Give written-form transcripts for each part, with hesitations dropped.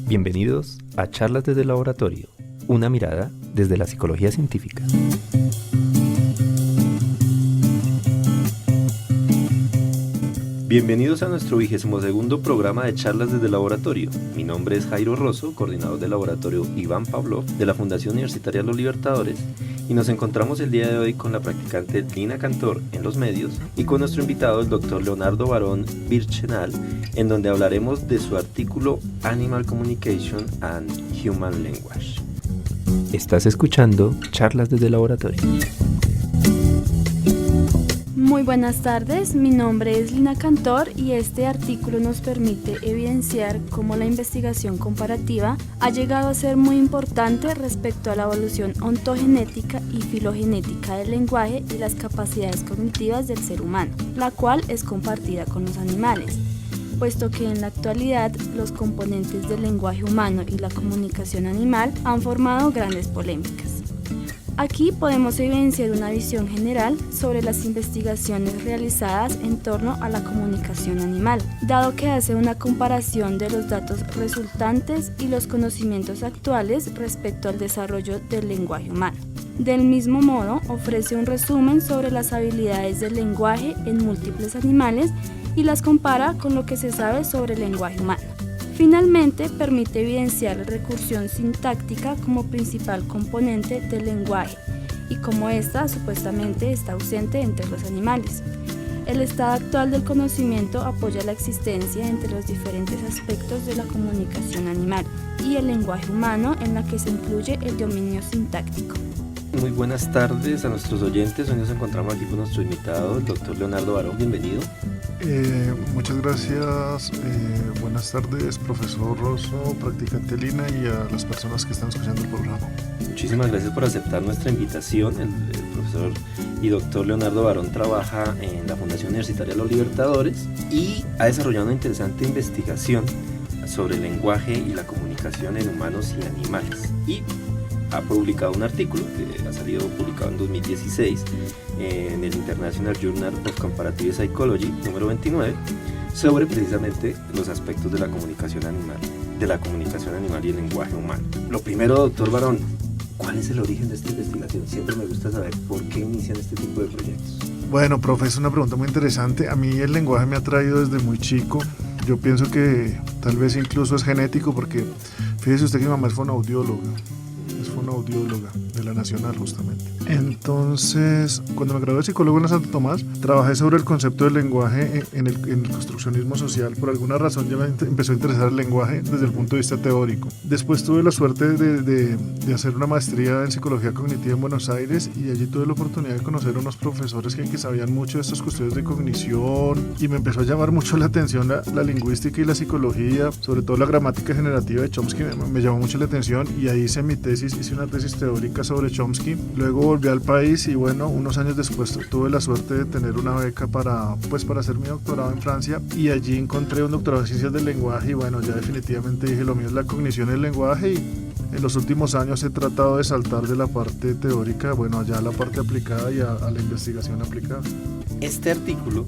Bienvenidos a Charlas desde el Laboratorio, una mirada desde la psicología científica. Bienvenidos a nuestro 22º programa de Charlas desde el Laboratorio. Mi nombre es Jairo Rosso, coordinador del laboratorio Iván Pavlov de la Fundación Universitaria Los Libertadores, y nos encontramos el día de hoy con la practicante Lina Cantor en los medios y con nuestro invitado el doctor Leonardo Barón Birchenal, en donde hablaremos de su artículo Animal Communication and Human Language. Estás escuchando Charlas desde el Laboratorio. Muy buenas tardes, mi nombre es Lina Cantor y este artículo nos permite evidenciar cómo la investigación comparativa ha llegado a ser muy importante respecto a la evolución ontogenética y filogenética del lenguaje y las capacidades cognitivas del ser humano, la cual es compartida con los animales, puesto que en la actualidad los componentes del lenguaje humano y la comunicación animal han formado grandes polémicas. Aquí podemos evidenciar una visión general sobre las investigaciones realizadas en torno a la comunicación animal, dado que hace una comparación de los datos resultantes y los conocimientos actuales respecto al desarrollo del lenguaje humano. Del mismo modo, ofrece un resumen sobre las habilidades del lenguaje en múltiples animales y las compara con lo que se sabe sobre el lenguaje humano. Finalmente, permite evidenciar la recursión sintáctica como principal componente del lenguaje y cómo ésta supuestamente está ausente entre los animales. El estado actual del conocimiento apoya la existencia entre los diferentes aspectos de la comunicación animal y el lenguaje humano en la que se incluye el dominio sintáctico. Muy buenas tardes a nuestros oyentes. Hoy nos encontramos aquí con nuestro invitado, el doctor Leonardo Barón. Bienvenido. Muchas gracias. Buenas tardes, profesor Rosso, practicante Lina, y a las personas que están escuchando el programa. Muchísimas gracias por aceptar nuestra invitación. El profesor y doctor Leonardo Barón trabaja en la Fundación Universitaria Los Libertadores y ha desarrollado una interesante investigación sobre el lenguaje y la comunicación en humanos y animales. Y ha publicado un artículo que ha salido publicado en 2016 en el International Journal of Comparative Psychology número 29 sobre precisamente los aspectos de la comunicación animal y el lenguaje humano. Lo primero, doctor Barón, ¿cuál es el origen de esta investigación? Siempre me gusta saber por qué inician este tipo de proyectos. Bueno, profe, es una pregunta muy interesante. A mí el lenguaje me ha traído desde muy chico. Yo pienso que tal vez incluso es genético porque fíjese usted que mi mamá es fonoaudióloga de la Nacional justamente. Entonces, cuando me gradué de psicólogo en la Santo Tomás, trabajé sobre el concepto del lenguaje en el construccionismo social. Por alguna razón ya me empezó a interesar el lenguaje desde el punto de vista teórico. Después tuve la suerte de hacer una maestría en psicología cognitiva en Buenos Aires y allí tuve la oportunidad de conocer a unos profesores que sabían mucho de estas cuestiones de cognición y me empezó a llamar mucho la atención la lingüística y la psicología, sobre todo la gramática generativa de Chomsky me llamó mucho la atención y ahí hice mi tesis, hice una tesis teórica sobre Chomsky. Luego volví al país y bueno, unos años después tuve la suerte de tener una beca para hacer mi doctorado en Francia y allí encontré un doctorado en ciencias del lenguaje y bueno, ya definitivamente dije lo mío es la cognición y el lenguaje y en los últimos años he tratado de saltar de la parte teórica, bueno, ya a la parte aplicada y a la investigación aplicada. Este artículo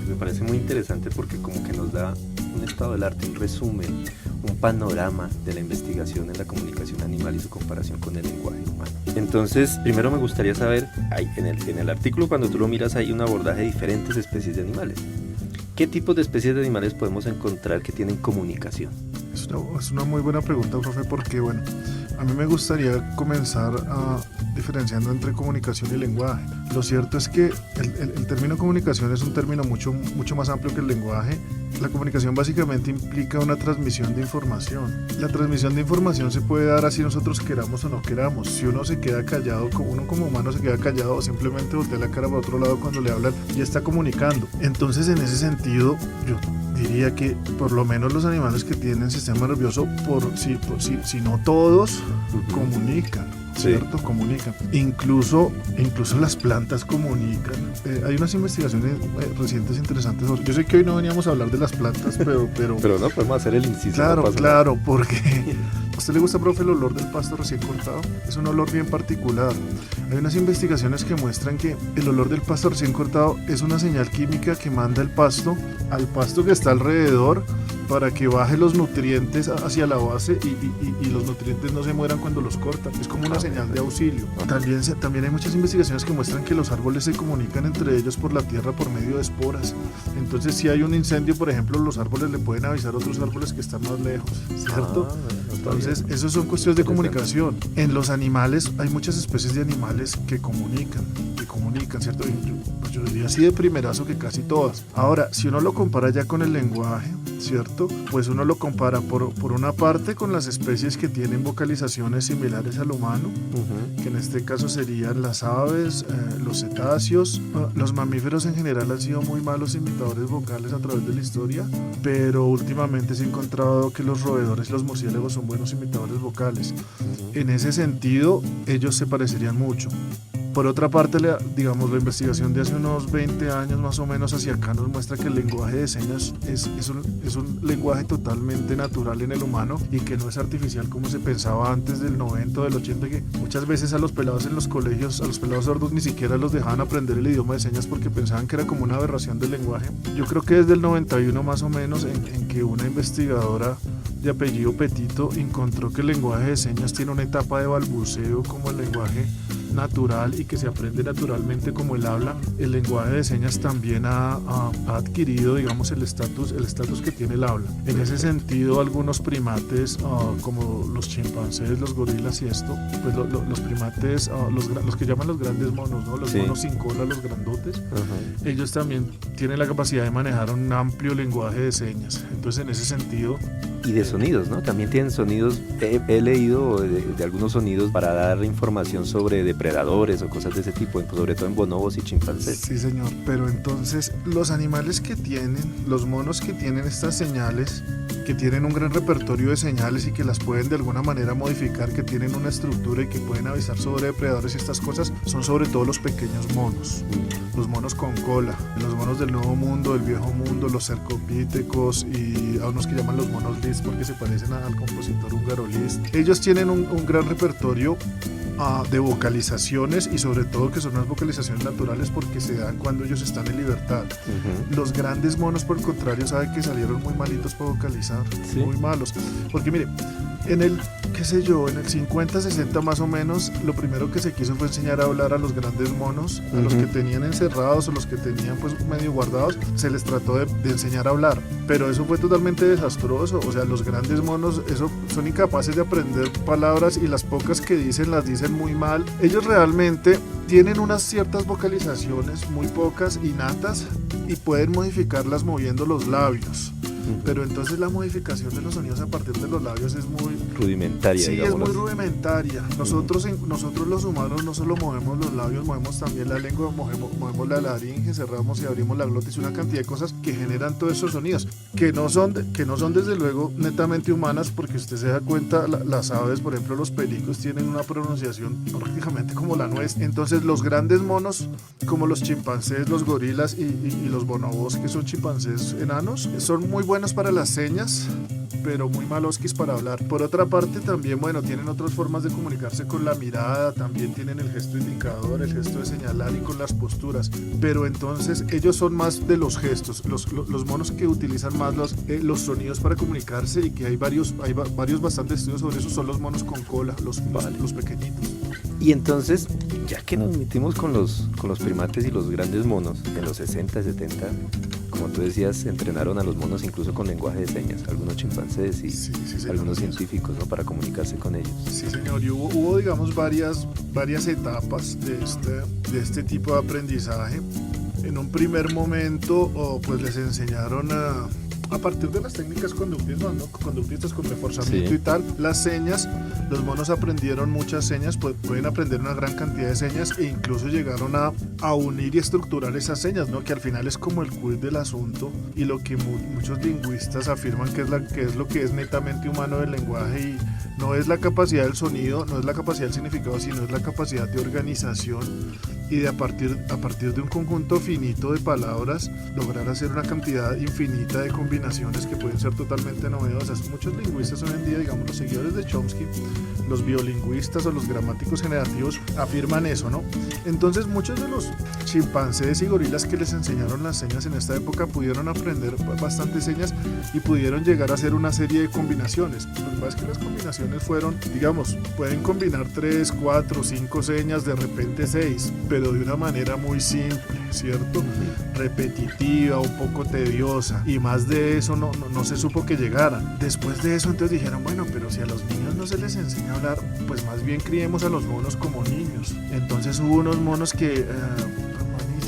me parece muy interesante porque como que nos da un estado del arte, un resumen, un panorama de la investigación en la comunicación animal y su comparación con el lenguaje humano. Entonces, primero me gustaría saber, en el artículo cuando tú lo miras hay un abordaje de diferentes especies de animales. ¿Qué tipos de especies de animales podemos encontrar que tienen comunicación? Es una muy buena pregunta, profe, porque bueno, a mí me gustaría comenzar diferenciando entre comunicación y lenguaje. Lo cierto es que el término comunicación es un término mucho más amplio que el lenguaje. La comunicación básicamente implica una transmisión de información. La transmisión de información se puede dar así nosotros queramos o no queramos. Si uno se queda callado, uno como humano se queda callado o simplemente voltea la cara para otro lado cuando le hablan, ya está comunicando. Entonces, en ese sentido, yo diría que por lo menos los animales que tienen sistema nervioso, si no todos, comunican. ¿Cierto? Sí. Comunican. Incluso las plantas comunican. Hay unas investigaciones recientes interesantes. Yo sé que hoy no veníamos a hablar de las plantas, pero no podemos hacer el inciso. Claro, porque ¿a usted le gusta, profe, el olor del pasto recién cortado? Es un olor bien particular. Hay unas investigaciones que muestran que el olor del pasto recién cortado es una señal química que manda el pasto al pasto que está alrededor para que baje los nutrientes hacia la base y los nutrientes no se mueran cuando los cortan. Es como una señal de auxilio. También hay muchas investigaciones que muestran que los árboles se comunican entre ellos por la tierra por medio de esporas. Entonces, si hay un incendio, por ejemplo, los árboles le pueden avisar a otros árboles que están más lejos, ¿cierto? Entonces, eso son cuestiones de comunicación. En los animales hay muchas especies de animales que comunican, ¿cierto? Yo diría así de primerazo que casi todas. Ahora, si uno lo compara ya con el lenguaje, ¿cierto? Pues uno lo compara por una parte con las especies que tienen vocalizaciones similares al humano, que en este caso serían las aves, los cetáceos. Los mamíferos en general han sido muy malos imitadores vocales a través de la historia, pero últimamente se ha encontrado que los roedores y los murciélagos son buenos imitadores vocales. En ese sentido, ellos se parecerían mucho. Por otra parte, digamos, la investigación de hace unos 20 años más o menos hacia acá nos muestra que el lenguaje de señas es un lenguaje totalmente natural en el humano y que no es artificial como se pensaba antes del 90 o del 80, que muchas veces a los pelados en los colegios, a los pelados sordos ni siquiera los dejaban aprender el idioma de señas porque pensaban que era como una aberración del lenguaje. Yo creo que desde el 91 más o menos en que una investigadora de apellido Petito encontró que el lenguaje de señas tiene una etapa de balbuceo como el lenguaje natural y que se aprende naturalmente como el habla. El lenguaje de señas también ha adquirido, digamos, el estatus que tiene el habla. En ese sentido, algunos primates como los chimpancés, los gorilas y esto, pues los primates, los que llaman los grandes monos, ¿no? Los monos sin cola, los grandotes, ellos también tienen la capacidad de manejar un amplio lenguaje de señas. Entonces, en ese sentido... Y de sonidos, ¿no? También tienen sonidos, he leído de algunos sonidos para dar información sobre depredadores o cosas de ese tipo, sobre todo en bonobos y chimpancés. Sí, señor, pero entonces los animales que tienen, los monos que tienen estas señales, que tienen un gran repertorio de señales y que las pueden de alguna manera modificar, que tienen una estructura y que pueden avisar sobre depredadores y estas cosas, son sobre todo los pequeños monos, los monos con cola, los monos del Nuevo Mundo, del Viejo Mundo, los cercopítecos y a unos que llaman los monos Liszt porque se parecen al compositor húngaro Liszt. Ellos tienen un gran repertorio de vocalizaciones y sobre todo que son unas vocalizaciones naturales porque se dan cuando ellos están en libertad. Los grandes monos, por el contrario, saben que salieron muy malitos para vocalizar, muy malos, porque mire, en el 50, 60 más o menos, lo primero que se quiso fue enseñar a hablar a los grandes monos, a los que tenían encerrados o los que tenían pues medio guardados, se les trató de enseñar a hablar, pero eso fue totalmente desastroso. O sea, los grandes monos son incapaces de aprender palabras y las pocas que dicen las dicen muy mal. Ellos realmente tienen unas ciertas vocalizaciones, muy pocas, innatas, y pueden modificarlas moviendo los labios. Pero entonces la modificación de los sonidos a partir de los labios es muy rudimentaria. Sí, es muy rudimentaria. Nosotros los humanos no solo movemos los labios, movemos también la lengua, movemos la laringe, cerramos y abrimos la glotis, una cantidad de cosas que generan todos esos sonidos, que no son desde luego netamente humanas, porque usted se da cuenta, las aves, por ejemplo los pericos, tienen una pronunciación prácticamente como la nuestra. Entonces los grandes monos, como los chimpancés, los gorilas y los bonobos, que son chimpancés enanos, son muy buenos para las señas, pero muy maloskis para hablar. Por otra parte también, bueno, tienen otras formas de comunicarse con la mirada, también tienen el gesto indicador, el gesto de señalar y con las posturas, pero entonces ellos son más de los gestos. Los monos que utilizan más los sonidos para comunicarse, y que hay varios bastantes estudios sobre eso, son los monos con cola, los pequeñitos. Y entonces, ya que nos metimos con los primates y los grandes monos, en los 60, 70, como tú decías, entrenaron a los monos incluso con lenguaje de señas, algunos chimpancés y algunos científicos, ¿no?, para comunicarse con ellos. Sí, señor, y hubo digamos, varias etapas de este tipo de aprendizaje. En un primer momento, pues les enseñaron a partir de las técnicas conductistas con reforzamiento y tal, las señas. Los monos aprendieron muchas señas, pueden aprender una gran cantidad de señas, e incluso llegaron a unir y estructurar esas señas, ¿no? Que al final es como el quid del asunto, y lo que muchos lingüistas afirman que es lo que es netamente humano del lenguaje, y no es la capacidad del sonido, no es la capacidad del significado, sino es la capacidad de organización y a partir de un conjunto finito de palabras lograr hacer una cantidad infinita de combinaciones que pueden ser totalmente novedosas. Muchos lingüistas hoy en día, digamos los seguidores de Chomsky, los biolingüistas o los gramáticos generativos afirman eso, ¿no? Entonces muchos de los chimpancés y gorilas que les enseñaron las señas en esta época pudieron aprender bastantes señas y pudieron llegar a hacer una serie de combinaciones. Lo que pasa es que las combinaciones fueron, digamos, pueden combinar 3, 4, 5 señas, de repente 6, pero de una manera muy simple, ¿cierto? Repetitiva, un poco tediosa, y más de eso no se supo que llegaran. Después de eso entonces dijeron, bueno, pero si a los niños no se les enseña a hablar, pues más bien criemos a los monos como niños. Entonces hubo unos monos que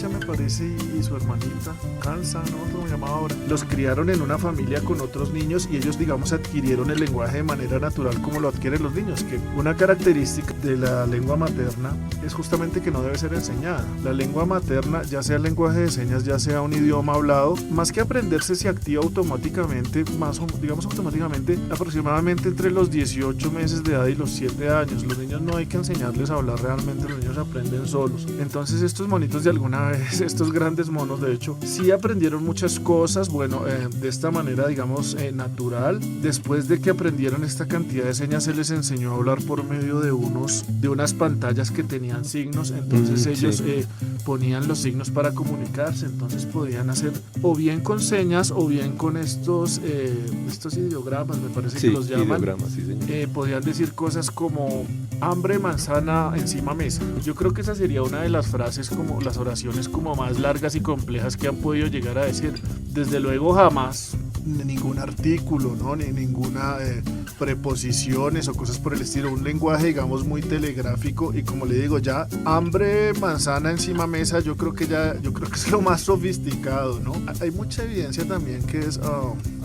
me parece y su hermanita Kansa, no cómo se llamaba ahora, los criaron en una familia con otros niños y ellos, digamos, adquirieron el lenguaje de manera natural como lo adquieren los niños, que una característica de la lengua materna es justamente que no debe ser enseñada. La lengua materna, ya sea el lenguaje de señas, ya sea un idioma hablado, más que aprenderse se activa automáticamente, automáticamente, aproximadamente entre los 18 meses de edad y los 7 años. Los niños no hay que enseñarles a hablar realmente, los niños aprenden solos. Entonces estos monitos de alguna vez, estos grandes monos de hecho, sí aprendieron muchas cosas, de esta manera, digamos, natural. Después de que aprendieron esta cantidad de señas, se les enseñó a hablar por medio de unas pantallas que tenían signos, entonces ellos ponían los signos para comunicarse, entonces podían hacer o bien con señas o bien con estos ideogramas, me parece que los llaman. Sí, podían decir cosas como hambre, manzana, encima mesa. Yo creo que esa sería una de las frases, como las oraciones como más largas y complejas que han podido llegar a decir. Desde luego jamás ningún artículo, ¿no? Ni ninguna preposiciones o cosas por el estilo, un lenguaje, digamos, muy telegráfico. Y como le digo, ya hambre, manzana, encima mesa, yo creo que es lo más sofisticado, ¿no? Hay mucha evidencia también que es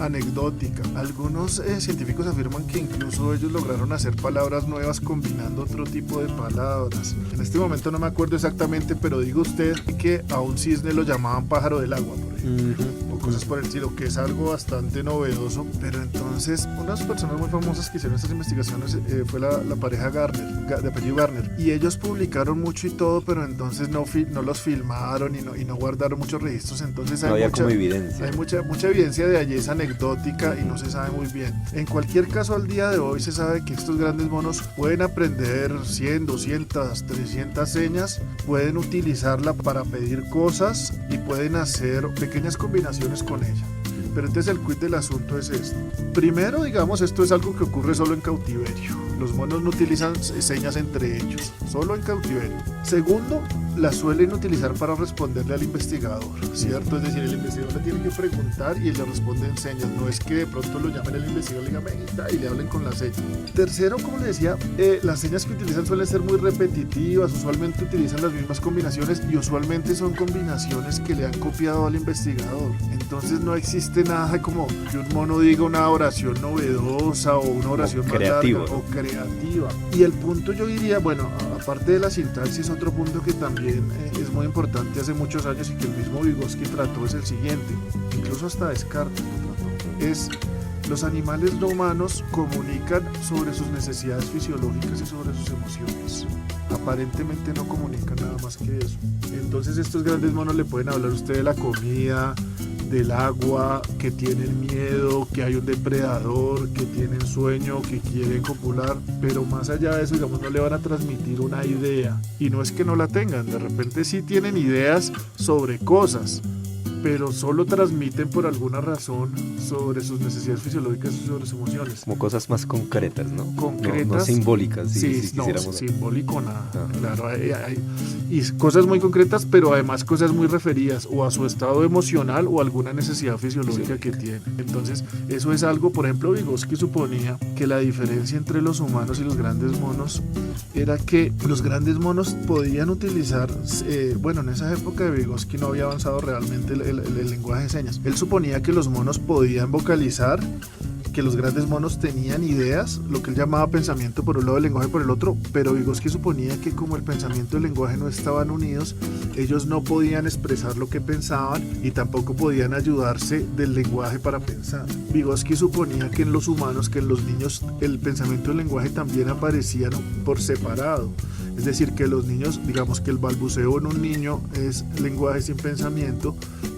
anecdótica. Algunos científicos afirman que incluso ellos lograron hacer palabras nuevas combinando otro tipo de palabras. En este momento no me acuerdo exactamente, pero diga usted que a un cisne lo llamaban pájaro del agua, por ejemplo, o cosas por el estilo, que es algo bastante novedoso. Pero entonces, unas personas muy famosas que hicieron estas investigaciones fue la pareja Garner, de apellido Garner, y ellos publicaron mucho y todo, pero entonces no los filmaron y no guardaron muchos registros. Entonces no había como evidencia. Hay mucha evidencia de allí, es anecdótica y no se sabe muy bien. En cualquier caso, al día de hoy se sabe que estos grandes monos pueden aprender 100, 200, 300 señas, pueden utilizarla para pedir cosas y pueden hacer pequeñas combinaciones con ella. Pero entonces el quid del asunto es esto. Primero, digamos, esto es algo que ocurre solo en cautiverio. Los monos no utilizan señas entre ellos, solo en cautiverio. Segundo, las suelen utilizar para responderle al investigador, ¿cierto? Es decir, el investigador le tiene que preguntar y le responde en señas. No es que de pronto lo llamen al investigador y le digan, venga, y le hablen con la seña. Tercero, como le decía, las señas que utilizan suelen ser muy repetitivas, usualmente utilizan las mismas combinaciones y usualmente son combinaciones que le han copiado al investigador. Entonces no existe nada como que un mono diga una oración novedosa o una oración más creativa, larga o creativa. Y el punto, yo diría, bueno, aparte de la sintaxis, otro punto que también es muy importante hace muchos años y que el mismo Vygotsky trató es el siguiente, incluso hasta Descartes lo trató, es: los animales no humanos comunican sobre sus necesidades fisiológicas y sobre sus emociones. Aparentemente no comunican nada más que eso. Entonces estos grandes monos le pueden hablar a usted de la comida, del agua, que tienen miedo, que hay un depredador, que tienen sueño, que quieren copular, pero más allá de eso, digamos, no le van a transmitir una idea. Y no es que no la tengan, de repente sí tienen ideas sobre cosas, pero solo transmiten por alguna razón sobre sus necesidades fisiológicas y sobre sus emociones. Como cosas más concretas, ¿no? Concretas. No simbólicas, si quisiéramos. Simbólico nada. Claro, y cosas muy concretas, pero además cosas muy referidas o a su estado emocional o alguna necesidad fisiológica que tiene. Entonces, eso es algo, por ejemplo, Vygotsky suponía que la diferencia entre los humanos y los grandes monos era que los grandes monos podían utilizar, en esa época de Vygotsky no había avanzado realmente el lenguaje de señas. Él suponía que los monos podían vocalizar, que los grandes monos tenían ideas, lo que él llamaba pensamiento por un lado, el lenguaje por el otro, pero Vygotsky suponía que como el pensamiento y el lenguaje no estaban unidos, ellos no podían expresar lo que pensaban y tampoco podían ayudarse del lenguaje para pensar. Vygotsky suponía que en los humanos, que en los niños, el pensamiento y el lenguaje también aparecían por separado. Es decir, que los niños, digamos que el balbuceo en un niño es lenguaje sin pensamiento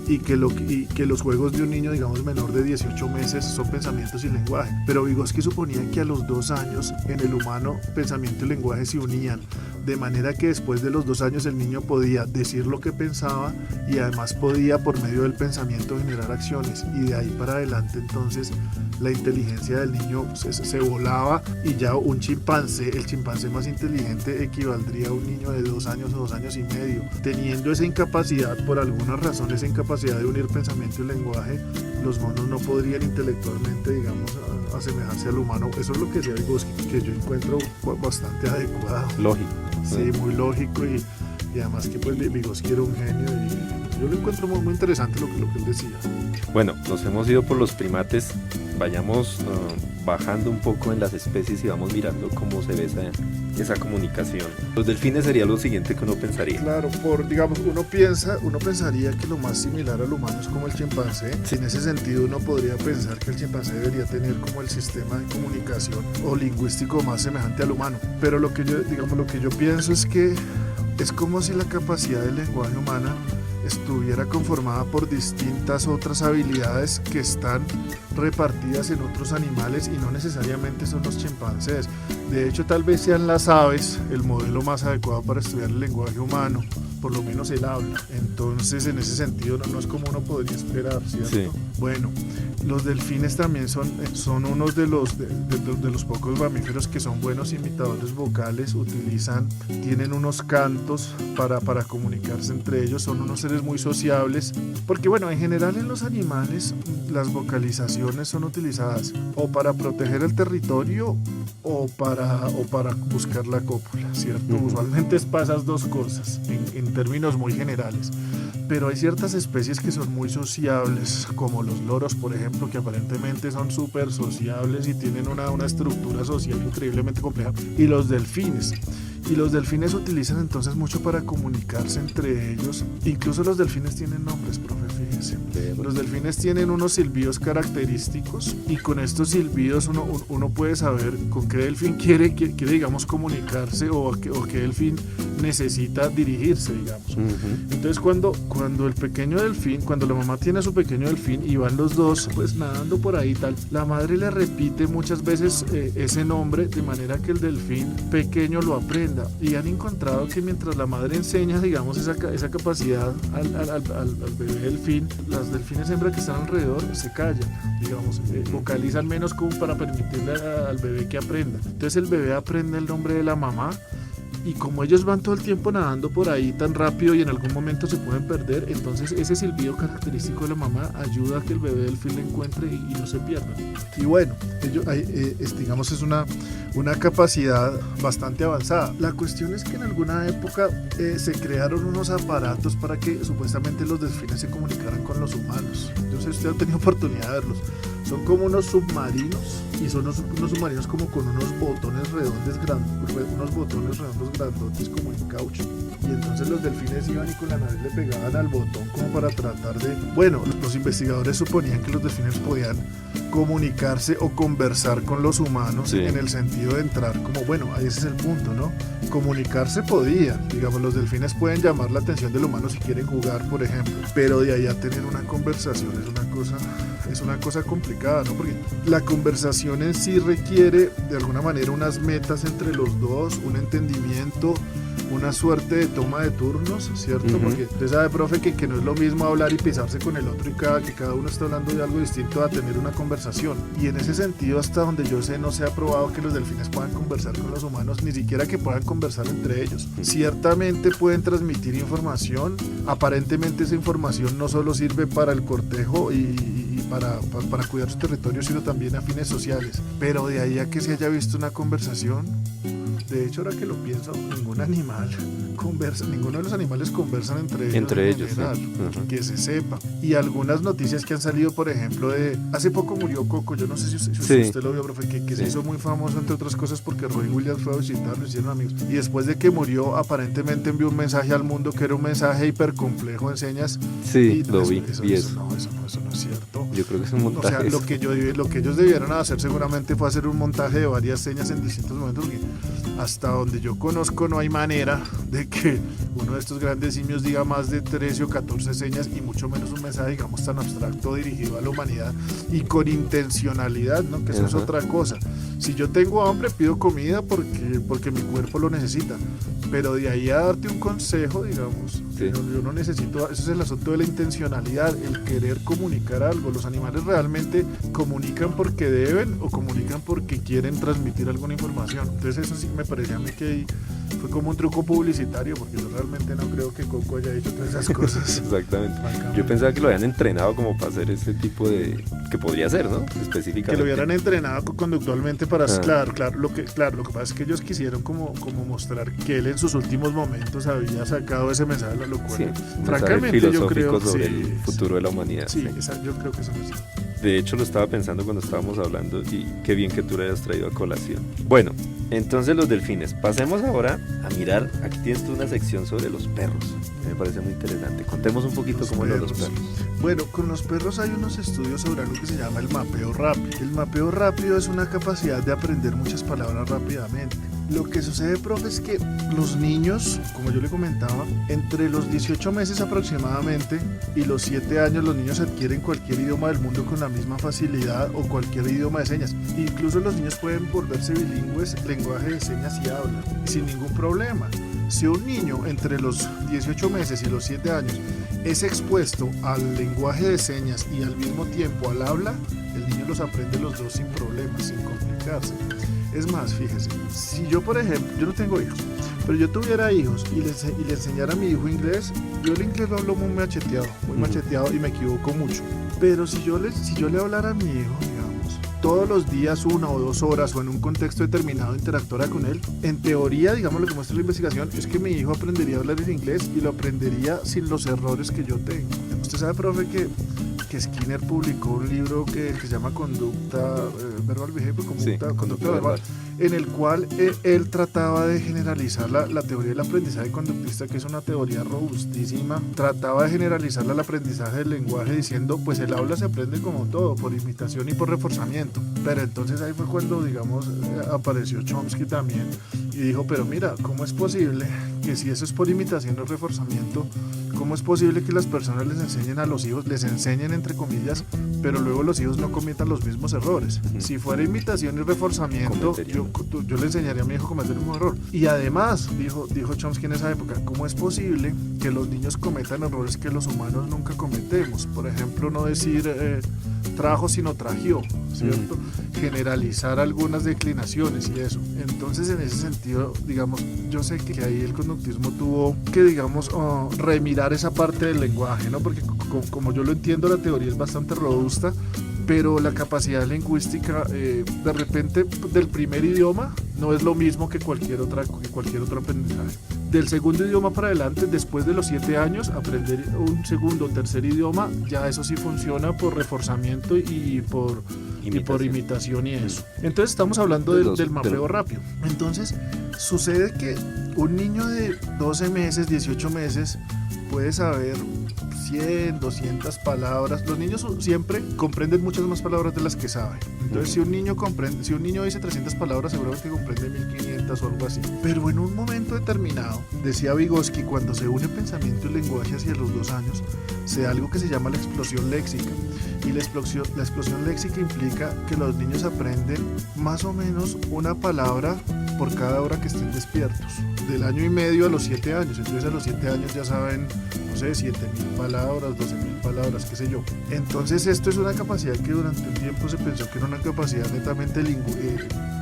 y que los juegos de un niño, digamos, menor de 18 meses son pensamientos y lenguaje. Pero Vygotsky suponía que a los 2 años en el humano pensamiento y lenguaje se unían, de manera que después de los 2 años el niño podía decir lo que pensaba y además podía por medio del pensamiento generar acciones, y de ahí para adelante entonces la inteligencia del niño se volaba y ya un chimpancé, el chimpancé más inteligente, equivaldría a un niño de 2 años o 2 años y medio. Teniendo esa incapacidad, por alguna razón, esa incapacidad de unir pensamiento y lenguaje, los monos no podrían intelectualmente, digamos, asemejarse al humano. Eso es lo que decía Vygotsky, que yo encuentro bastante adecuado. Lógico. Sí, muy lógico, y además que pues Vygotsky era un genio y yo lo encuentro muy, muy interesante lo que él decía. Bueno, nos hemos ido por los primates, vayamos bajando un poco en las especies y vamos mirando cómo se ve esa comunicación. Los delfines sería lo siguiente que uno pensaría. Claro, digamos, uno pensaría que lo más similar al humano es como el chimpancé. Sí. En ese sentido uno podría pensar que el chimpancé debería tener como el sistema de comunicación o lingüístico más semejante al humano. Pero lo que yo pienso es que es como si la capacidad del lenguaje humana estuviera conformada por distintas otras habilidades que están repartidas en otros animales y no necesariamente son los chimpancés. De hecho, tal vez sean las aves el modelo más adecuado para estudiar el lenguaje humano, por lo menos el habla. Entonces, en ese sentido, no es como uno podría esperar, ¿cierto? Sí. Bueno, los delfines también son unos de los pocos mamíferos que son buenos imitadores vocales, tienen unos cantos para comunicarse entre ellos, son unos seres muy sociables, porque bueno, en general en los animales las vocalizaciones son utilizadas o para proteger el territorio o para buscar la cópula, ¿cierto? Usualmente es para esas dos cosas, en términos muy generales. Pero hay ciertas especies que son muy sociables, como los loros, por ejemplo, que aparentemente son súper sociables y tienen una estructura social increíblemente compleja. Y los delfines. Y los delfines utilizan entonces mucho para comunicarse entre ellos. Incluso los delfines tienen nombres, profe, fíjense. Los delfines tienen unos silbidos característicos y con estos silbidos uno puede saber con qué delfín quiere digamos, comunicarse o qué delfín necesita dirigirse, digamos. Entonces cuando el pequeño delfín, cuando la mamá tiene a su pequeño delfín y van los dos pues nadando por ahí tal, la madre le repite muchas veces ese nombre de manera que el delfín pequeño lo aprenda, y han encontrado que mientras la madre enseña, digamos, esa capacidad al bebé delfín, las delfines hembras que están alrededor se callan, digamos, vocalizan menos como para permitirle al bebé que aprenda. Entonces el bebé aprende el nombre de la mamá, y como ellos van todo el tiempo nadando por ahí tan rápido y en algún momento se pueden perder, entonces ese silbido característico de la mamá ayuda a que el bebé delfín le encuentre y no se pierda. Y bueno, digamos, es una capacidad bastante avanzada. La cuestión es que en alguna época se crearon unos aparatos para que supuestamente los delfines se comunicaran con los humanos. Yo no sé si usted ha tenido oportunidad de verlos. Son como unos submarinos, y son unos submarinos como con unos botones redondos grandotes como en caucho. Y entonces los delfines iban y con la nariz le pegaban al botón como para tratar de... Bueno, los investigadores suponían que los delfines podían comunicarse o conversar con los humanos, sí, en el sentido de entrar como, bueno, ese es el punto, ¿no? Comunicarse podía, digamos, los delfines pueden llamar la atención del humano si quieren jugar, por ejemplo, pero de ahí a tener una conversación es una cosa complicada, ¿no? Porque la conversación en sí requiere de alguna manera unas metas entre los dos, un entendimiento, una suerte de toma de turnos, ¿cierto? Porque usted sabe, profe, que no es lo mismo hablar y pisarse con el otro y que cada uno está hablando de algo distinto a tener una conversación. Y en ese sentido, hasta donde yo sé, no se ha probado que los delfines puedan conversar con los humanos, ni siquiera que puedan conversar entre ellos. Ciertamente pueden transmitir información, aparentemente esa información no solo sirve para el cortejo y para cuidar su territorio, sino también a fines sociales. Pero de ahí a que se haya visto una conversación, De hecho, ahora que lo pienso, ninguno de los animales conversan entre ellos en general, sí. que se sepa. Y algunas noticias que han salido, por ejemplo, hace poco murió Coco, yo no sé si usted lo vio, profe, que se hizo muy famoso, entre otras cosas, porque Robin Williams fue a visitarlo, hicieron amigos. Y después de que murió, aparentemente envió un mensaje al mundo que era un mensaje hipercomplejo en señas. Sí, y lo vi. Eso no es cierto. Yo creo que es un montaje. O sea, lo que ellos debieron hacer seguramente fue hacer un montaje de varias señas en distintos momentos, porque hasta donde yo conozco no hay manera de que uno de estos grandes simios diga más de 13 o 14 señas, y mucho menos un mensaje, digamos, tan abstracto dirigido a la humanidad y con intencionalidad, ¿no? Que eso es otra cosa. Si yo tengo hambre, pido comida porque mi cuerpo lo necesita, pero de ahí a darte un consejo, digamos, yo no necesito. Ese es el asunto de la intencionalidad, el querer comunicar algo. Los animales realmente comunican porque deben o comunican porque quieren transmitir alguna información. Entonces eso sí me parecía a mí que fue como un truco publicitario, porque yo realmente no creo que Coco haya dicho todas esas cosas. Exactamente. Yo pensaba que lo habían entrenado como para hacer ese tipo de... que podría ser, ¿no? Específicamente. Que lo hubieran entrenado conductualmente para... Claro, lo que pasa es que ellos quisieron como mostrar que él en sus últimos momentos había sacado ese mensaje de la locura. Sí, francamente yo creo sobre el futuro de la humanidad. Sí. Yo creo que eso no es cierto. De hecho lo estaba pensando cuando estábamos hablando, y qué bien que tú lo hayas traído a colación. Bueno, entonces los delfines. Pasemos ahora a mirar, aquí tienes tú una sección sobre los perros, me parece muy interesante. Contemos un poquito cómo es los perros. Bueno, con los perros hay unos estudios sobre algo que se llama el mapeo rápido. El mapeo rápido es una capacidad de aprender muchas palabras rápidamente. Lo que sucede, profe, es que los niños, como yo le comentaba, entre los 18 meses aproximadamente y los 7 años, los niños adquieren cualquier idioma del mundo con la misma facilidad, o cualquier idioma de señas. Incluso los niños pueden volverse bilingües, lenguaje de señas y habla, sin ningún problema. Si un niño entre los 18 meses y los 7 años es expuesto al lenguaje de señas y al mismo tiempo al habla, el niño los aprende los dos sin problemas, sin complicarse. Es más, fíjese, si yo, por ejemplo, yo no tengo hijos, pero yo tuviera hijos y le enseñara a mi hijo inglés, yo el inglés lo hablo muy macheteado y me equivoco mucho. Pero si yo le hablara a mi hijo, digamos, todos los días 1 o 2 horas o en un contexto determinado interactuara con él, en teoría, digamos, lo que muestra la investigación es que mi hijo aprendería a hablar en inglés, y lo aprendería sin los errores que yo tengo. Usted sabe, profe, que Skinner publicó un libro que se llama Conducta Verbal Behavior, Conducta Verbal, en el cual él trataba de generalizar la teoría del aprendizaje conductista, que es una teoría robustísima. Trataba de generalizarla al aprendizaje del lenguaje, diciendo, pues el habla se aprende como todo, por imitación y por reforzamiento. Pero entonces ahí fue cuando, digamos, apareció Chomsky también y dijo, pero mira, ¿cómo es posible que si eso es por imitación o reforzamiento, cómo es posible que las personas les enseñen a los hijos, les enseñen entre comillas, pero luego los hijos no cometan los mismos errores? Si fuera imitación y reforzamiento, yo le enseñaría a mi hijo a cometer un error. Y además, dijo Chomsky en esa época, ¿cómo es posible que los niños cometan errores que los humanos nunca cometemos? Por ejemplo, no decir trajo sino trajió, ¿cierto? Generalizar algunas declinaciones y eso. Entonces, en ese sentido, digamos, yo sé que ahí el conductismo tuvo que, digamos, remirar esa parte del lenguaje, ¿no? Porque como yo lo entiendo, la teoría es bastante robusta, pero la capacidad lingüística, de repente, del primer idioma no es lo mismo que cualquier otro aprendizaje. Del segundo idioma para adelante, después de los 7 años, aprender un segundo o tercer idioma, ya eso sí funciona por reforzamiento y por imitación y eso. Entonces estamos hablando del mapeo rápido. Entonces sucede que un niño de 12 meses, 18 meses puede saber 100, 200 palabras. Los niños siempre comprenden muchas más palabras de las que saben. Entonces, si un niño dice 300 palabras, seguramente comprende 1500 o algo así. Pero en un momento determinado, decía Vygotsky, cuando se une pensamiento y lenguaje hacia los 2 años, se da algo que se llama la explosión léxica. Y la explosión léxica implica que los niños aprenden más o menos una palabra por cada hora que estén despiertos, del año y medio a los 7 años. Entonces a los 7 años ya saben, no sé, 7000 palabras, 12000 palabras, qué sé yo. Entonces esto es una capacidad que durante un tiempo se pensó que era una capacidad netamente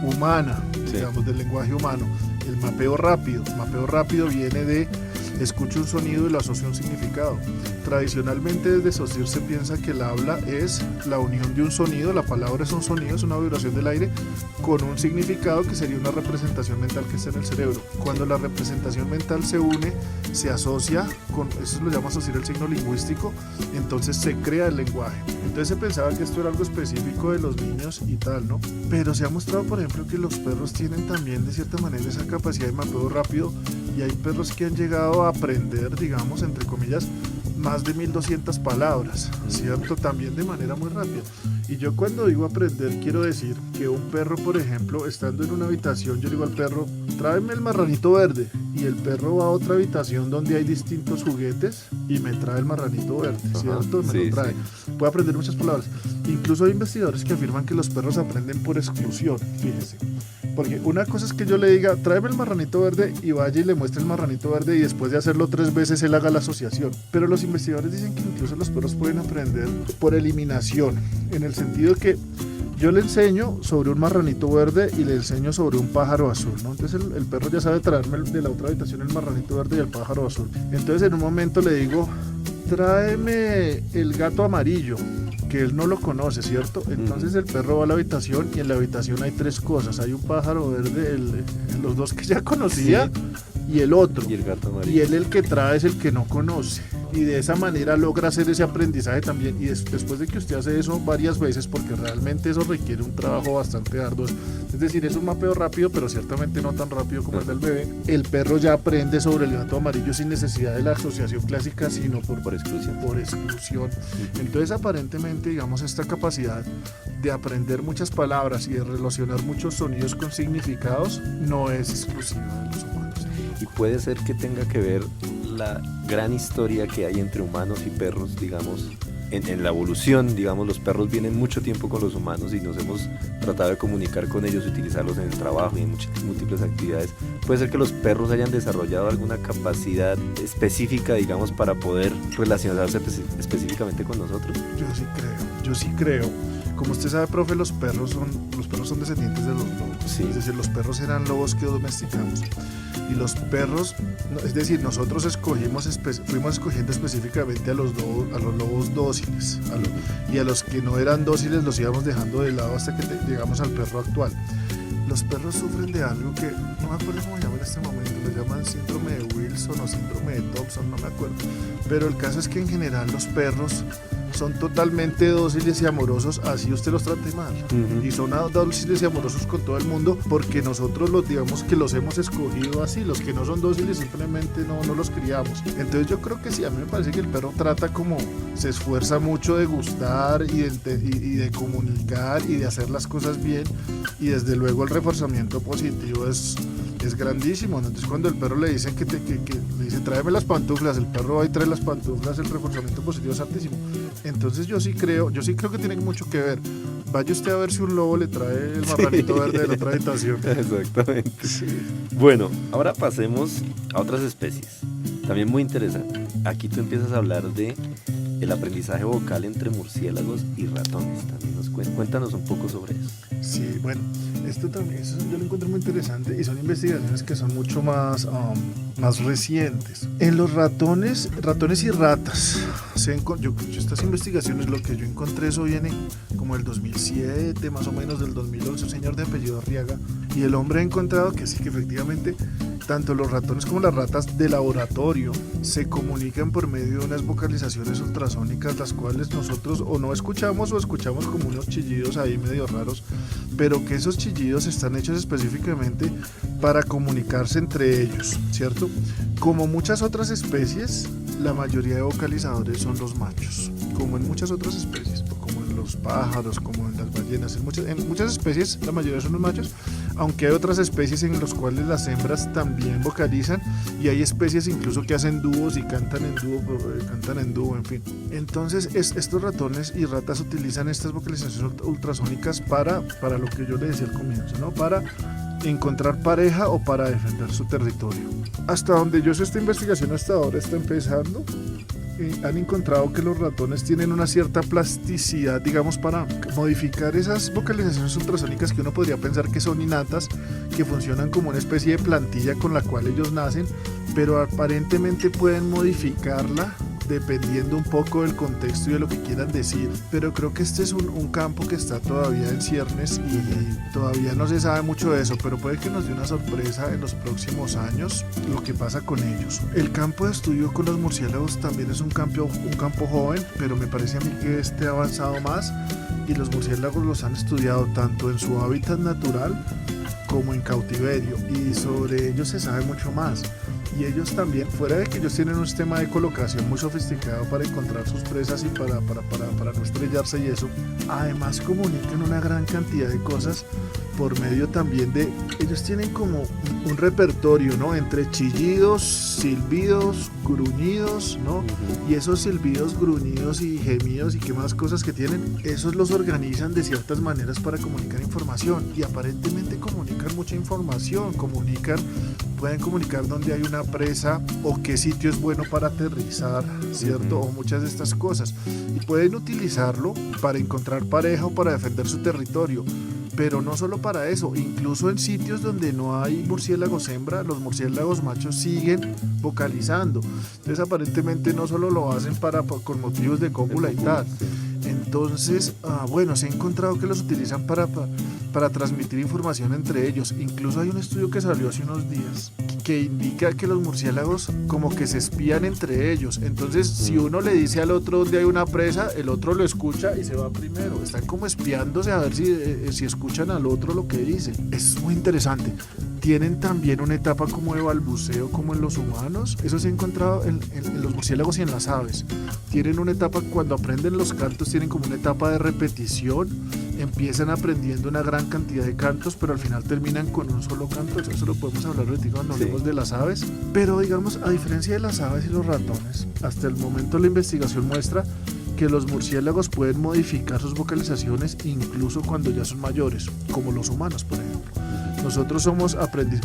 humana, digamos, del lenguaje humano. El mapeo rápido viene de escucho un sonido y lo asocio a un significado. Tradicionalmente desde Saussure se piensa que el habla es la unión de un sonido, la palabra es un sonido, es una vibración del aire, con un significado que sería una representación mental que está en el cerebro. Cuando la representación mental se une, se asocia con, eso lo llama asociar el signo lingüístico, entonces se crea el lenguaje. Entonces se pensaba que esto era algo específico de los niños y tal, ¿no? Pero se ha mostrado, por ejemplo, que los perros tienen también de cierta manera esa capacidad de mapeo rápido, y hay perros que han llegado a aprender, digamos, entre comillas, más de 1200 palabras, ¿cierto? También de manera muy rápida. Y yo cuando digo aprender, quiero decir que un perro, por ejemplo, estando en una habitación, yo digo al perro, tráeme el marranito verde, y el perro va a otra habitación donde hay distintos juguetes y me trae el marranito verde, ¿cierto? Me lo trae. Puede aprender muchas palabras. Incluso hay investigadores que afirman que los perros aprenden por exclusión, fíjese. Porque una cosa es que yo le diga, tráeme el marranito verde, y vaya y le muestre el marranito verde, y después de hacerlo 3 veces él haga la asociación. Pero los investigadores dicen que incluso los perros pueden aprender por eliminación, en el sentido que yo le enseño sobre un marranito verde y le enseño sobre un pájaro azul, ¿no? Entonces el perro ya sabe traerme de la otra habitación el marranito verde y el pájaro azul. Entonces en un momento le digo, tráeme el gato amarillo, que él no lo conoce, ¿cierto? Entonces el perro va a la habitación y en la habitación hay 3 cosas. Hay un pájaro verde, los 2 que ya conocía, y el otro. Y el gato amarillo. Y él el que trae es el que no conoce. Y de esa manera logra hacer ese aprendizaje también. Y después de que usted hace eso varias veces, porque realmente eso requiere un trabajo bastante arduo, es decir, es un mapeo rápido, pero ciertamente no tan rápido como el del bebé, el perro ya aprende sobre el gato amarillo sin necesidad de la asociación clásica, sino por exclusión. Entonces aparentemente, digamos, esta capacidad de aprender muchas palabras y de relacionar muchos sonidos con significados no es exclusiva de los humanos. Y puede ser que tenga que ver la gran historia que hay entre humanos y perros, digamos, en la evolución, digamos, los perros vienen mucho tiempo con los humanos y nos hemos tratado de comunicar con ellos, utilizarlos en el trabajo y en múltiples actividades. Puede ser que los perros hayan desarrollado alguna capacidad específica, digamos, para poder relacionarse específicamente con nosotros. Yo sí creo. Como usted sabe, profe, los perros son descendientes de los lobos. Sí. Es decir, los perros eran lobos que domesticamos. Y los perros, es decir, nosotros fuimos escogiendo específicamente a los lobos dóciles, y a los que no eran dóciles los íbamos dejando de lado hasta que llegamos al perro actual. Los perros sufren de algo que no me acuerdo cómo llaman en este momento, lo llaman síndrome de Wilson o síndrome de Thompson, no me acuerdo. Pero el caso es que en general los perros son totalmente dóciles y amorosos, así usted los trate mal. Y son dóciles y amorosos con todo el mundo porque nosotros digamos que los hemos escogido así. Los que no son dóciles simplemente no los criamos. Entonces yo creo que sí, a mí me parece que el perro trata como, se esfuerza mucho de gustar y de comunicar y de hacer las cosas bien, y desde luego el reforzamiento positivo es grandísimo, ¿no? Entonces cuando el perro le dicen que le dice tráeme las pantuflas, el perro va y trae las pantuflas, el reforzamiento positivo es altísimo. Entonces yo sí creo que tiene mucho que ver. Vaya usted a ver si un lobo le trae el marranito verde de la otra habitación. Exactamente. Sí. Bueno, ahora pasemos a otras especies. También muy interesante. Aquí tú empiezas a hablar de el aprendizaje vocal entre murciélagos y ratones. También cuéntanos un poco sobre eso. Sí, bueno, esto también yo lo encuentro muy interesante y son investigaciones que son mucho más recientes. En los ratones y ratas, estas investigaciones, lo que yo encontré, eso viene como del 2007, más o menos del 2011, un señor de apellido Arriaga, y el hombre ha encontrado que sí, que efectivamente tanto los ratones como las ratas de laboratorio se comunican por medio de unas vocalizaciones ultrasónicas, las cuales nosotros o no escuchamos o escuchamos como unos chillidos ahí medio raros, pero que esos chillidos están hechos específicamente para comunicarse entre ellos, ¿cierto? Como muchas otras especies, la mayoría de vocalizadores son los machos, como en muchas otras especies, como en los pájaros, como en las ballenas, en muchas especies la mayoría son los machos, aunque hay otras especies en las cuales las hembras también vocalizan, y hay especies incluso que hacen dúos y cantan en dúo, en fin. Entonces estos ratones y ratas utilizan estas vocalizaciones ultrasónicas para lo que yo le decía al comienzo, ¿no? Para encontrar pareja o para defender su territorio. Hasta donde yo sé, esta investigación hasta ahora está empezando, han encontrado que los ratones tienen una cierta plasticidad, digamos, para modificar esas vocalizaciones ultrasónicas que uno podría pensar que son innatas, que funcionan como una especie de plantilla con la cual ellos nacen, pero aparentemente pueden modificarla dependiendo un poco del contexto y de lo que quieran decir. Pero creo que este es un campo que está todavía en ciernes y todavía no se sabe mucho de eso, pero puede que nos dé una sorpresa en los próximos años lo que pasa con ellos. El campo de estudio con los murciélagos también es un campo joven, pero me parece a mí que este ha avanzado más y los murciélagos los han estudiado tanto en su hábitat natural como en cautiverio, y sobre ellos se sabe mucho más. Y ellos también, fuera de que ellos tienen un sistema de colocación muy sofisticado para encontrar sus presas y para no estrellarse y eso, además comunican una gran cantidad de cosas por medio también de, ellos tienen como un repertorio, ¿no? Entre chillidos, silbidos, gruñidos, ¿no? Y esos silbidos, gruñidos y gemidos y qué más cosas que tienen, esos los organizan de ciertas maneras para comunicar información, y aparentemente comunican mucha información, pueden comunicar dónde hay una presa o qué sitio es bueno para aterrizar, ¿cierto? O muchas de estas cosas, y pueden utilizarlo para encontrar pareja o para defender su territorio. Pero no solo para eso, incluso en sitios donde no hay murciélagos hembra, los murciélagos machos siguen vocalizando. Entonces aparentemente no solo lo hacen con motivos de cópula y tal. Entonces, bueno, se ha encontrado que los utilizan para transmitir información entre ellos. Incluso hay un estudio que salió hace unos días que indica que los murciélagos como que se espían entre ellos. Entonces, si uno le dice al otro dónde hay una presa, el otro lo escucha y se va primero. Están como espiándose a ver si escuchan al otro lo que dice. Es muy interesante. Tienen también una etapa como de balbuceo, como en los humanos. Eso se ha encontrado en los murciélagos y en las aves. Tienen una etapa, cuando aprenden los cantos, tienen como una etapa de repetición. Empiezan aprendiendo una gran cantidad de cantos, pero al final terminan con un solo canto. Eso lo podemos hablar ahorita cuando hablemos de las aves. Pero digamos, a diferencia de las aves y los ratones, hasta el momento la investigación muestra que los murciélagos pueden modificar sus vocalizaciones incluso cuando ya son mayores, como los humanos, por ejemplo. Nosotros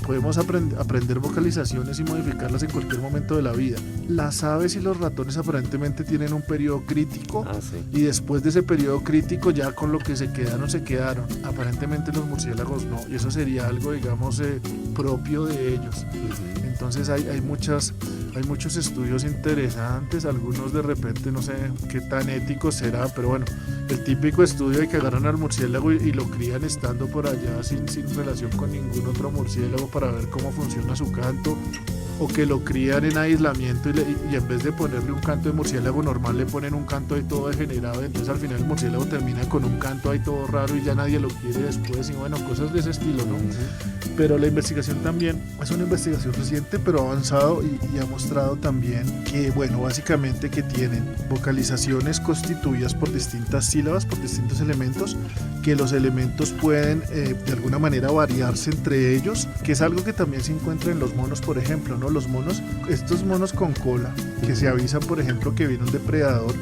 podemos aprender vocalizaciones y modificarlas en cualquier momento de la vida. Las aves y los ratones aparentemente tienen un periodo crítico, y después de ese periodo crítico ya con lo que se quedaron. Aparentemente los murciélagos no, y eso sería algo, digamos, propio de ellos. Entonces hay muchos estudios interesantes, algunos de repente no sé qué tan éticos será, pero bueno, el típico estudio de que agarran al murciélago y lo crían estando por allá sin relación con ningún otro murciélago para ver cómo funciona su canto, o que lo crían en aislamiento y en vez de ponerle un canto de murciélago normal le ponen un canto ahí todo degenerado, y entonces al final el murciélago termina con un canto ahí todo raro y ya nadie lo quiere después, y bueno, cosas de ese estilo, ¿no? Pero la investigación también es una investigación reciente, pero ha avanzado y ha mostrado también que, bueno, básicamente que tienen vocalizaciones constituidas por distintas sílabas, por distintos elementos, que los elementos pueden de alguna manera variarse entre ellos, que es algo que también se encuentra en los monos, por ejemplo, ¿no? Los monos, estos monos con cola, que se avisan, por ejemplo, que viene un depredador,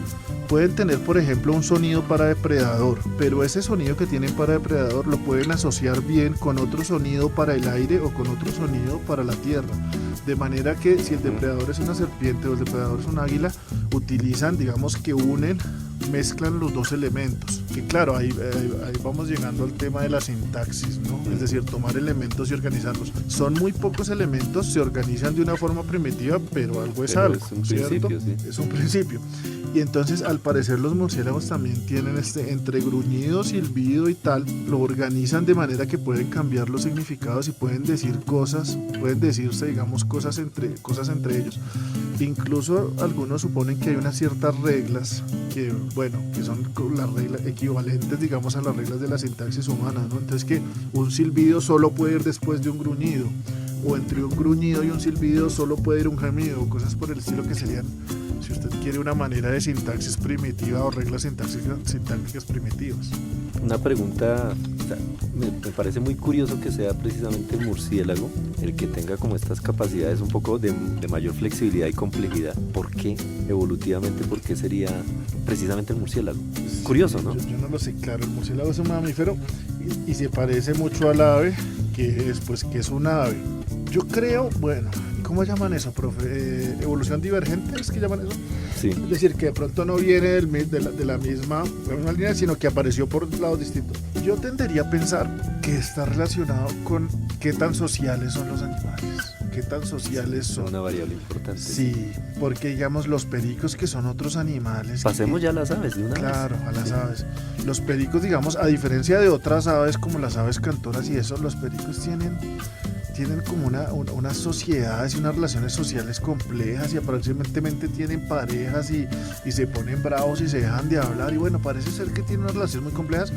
pueden tener, por ejemplo, un sonido para depredador, pero ese sonido que tienen para depredador lo pueden asociar bien con otro sonido para el aire o con otro sonido para la tierra. De manera que si el depredador es una serpiente o el depredador es un águila, utilizan, digamos que mezclan los dos elementos. Que claro, ahí vamos llegando al tema de la sintaxis, ¿no? Es decir, tomar elementos y organizarlos. Son muy pocos elementos, se organizan de una forma primitiva, pero algo es algo, ¿cierto? Es un principio. Y entonces, al parecer, los murciélagos también tienen entre gruñido, silbido y tal, lo organizan de manera que pueden cambiar los significados y pueden decir cosas, pueden decirse, digamos, cosas entre ellos. Incluso algunos suponen que hay unas ciertas reglas que son las reglas equivalentes, digamos, a las reglas de la sintaxis humana, ¿no? Entonces, que un silbido solo puede ir después de un gruñido, o entre un gruñido y un silbido solo puede ir un gemido, o cosas por el estilo que serían, si usted quiere, una manera de sintaxis primitiva o reglas sintácticas primitivas. Una pregunta, me parece muy curioso que sea precisamente el murciélago el que tenga como estas capacidades un poco de mayor flexibilidad y complejidad. ¿Por qué? Evolutivamente, ¿por qué sería precisamente el murciélago? Curioso, ¿no? Yo no lo sé, claro, el murciélago es un mamífero y se parece mucho al ave, que es un ave. Yo creo, bueno, ¿cómo llaman eso, profe? ¿Evolución divergente? ¿Es que llaman eso? Sí. Es decir, que de pronto no viene de la misma línea, sino que apareció por lados distintos. Yo tendería a pensar que está relacionado con qué tan sociales son los animales. ¿Qué tan sociales son? Una variable importante. Sí, porque digamos los pericos, que son otros animales. Pasemos ya a las aves de una vez. Claro, a las aves. Los pericos, digamos, a diferencia de otras aves como las aves cantoras y eso, los pericos tienen como unas sociedades y unas relaciones sociales complejas, y aparentemente tienen parejas y se ponen bravos y se dejan de hablar, y bueno, parece ser que tienen unas relaciones muy complejas,